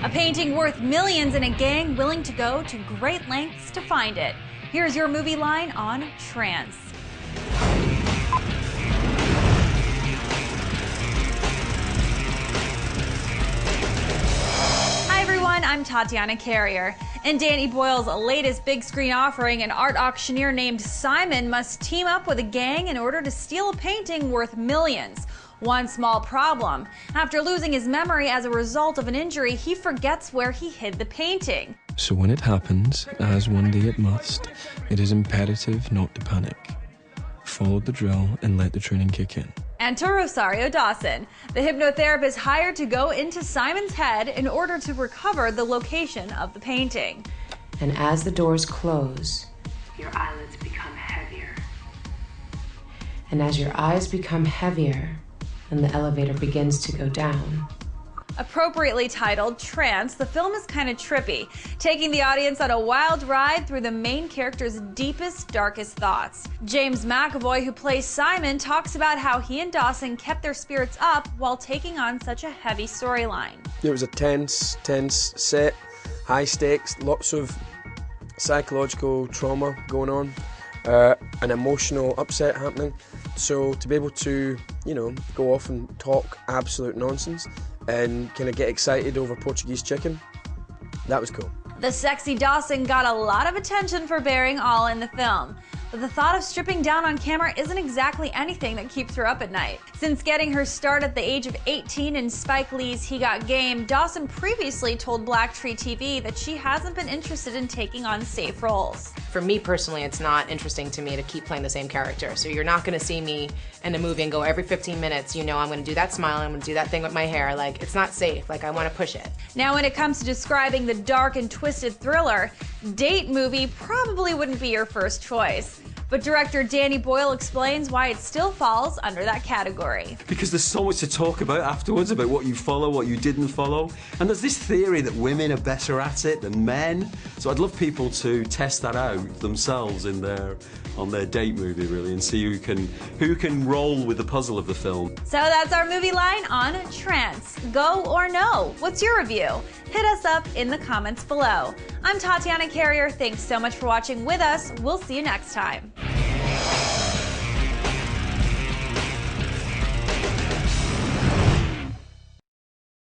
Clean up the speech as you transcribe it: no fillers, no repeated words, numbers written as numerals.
A painting worth millions and a gang willing to go to great lengths to find it. Here's your movie line on Trance. Hi everyone, I'm Tatiana Carrier. In Danny Boyle's latest big screen offering, an art auctioneer named Simon must team up with a gang in order to steal a painting worth millions. One small problem: after losing his memory as a result of an injury, he forgets where he hid the painting. So when it happens, as one day it must, it is imperative not to panic. Follow the drill and let the training kick in. Enter Rosario Dawson, the hypnotherapist hired to go into Simon's head in order to recover the location of the painting. And as the doors close, your eyelids become heavier. And as your eyes become heavier, and the elevator begins to go down. Appropriately titled Trance, the film is kind of trippy, taking the audience on a wild ride through the main character's deepest, darkest thoughts. James McAvoy, who plays Simon, talks about how he and Dawson kept their spirits up while taking on such a heavy storyline. It was a tense set, high stakes, lots of psychological trauma going on, an emotional upset happening. So to be able to, go off and talk absolute nonsense and kind of get excited over Portuguese chicken, that was cool. The sexy Dawson got a lot of attention for bearing all in the film. But the thought of stripping down on camera isn't exactly anything that keeps her up at night. Since getting her start at the age of 18 in Spike Lee's He Got Game, Dawson previously told Black Tree TV that she hasn't been interested in taking on safe roles. For me personally, it's not interesting to me to keep playing the same character. So you're not gonna see me in a movie and go every 15 minutes, I'm gonna do that smile, I'm gonna do that thing with my hair. Like, it's not safe, I wanna push it. Now when it comes to describing the dark and twisted thriller, date movie probably wouldn't be your first choice. But director Danny Boyle explains why it still falls under that category. Because there's so much to talk about afterwards, about what you follow, what you didn't follow. And there's this theory that women are better at it than men. So I'd love people to test that out themselves on their date movie, really, and see who can roll with the puzzle of the film. So that's our movie line on Trance. Go or no? What's your review? Hit us up in the comments below. I'm Tatiana Carrier. Thanks so much for watching with us. We'll see you next time.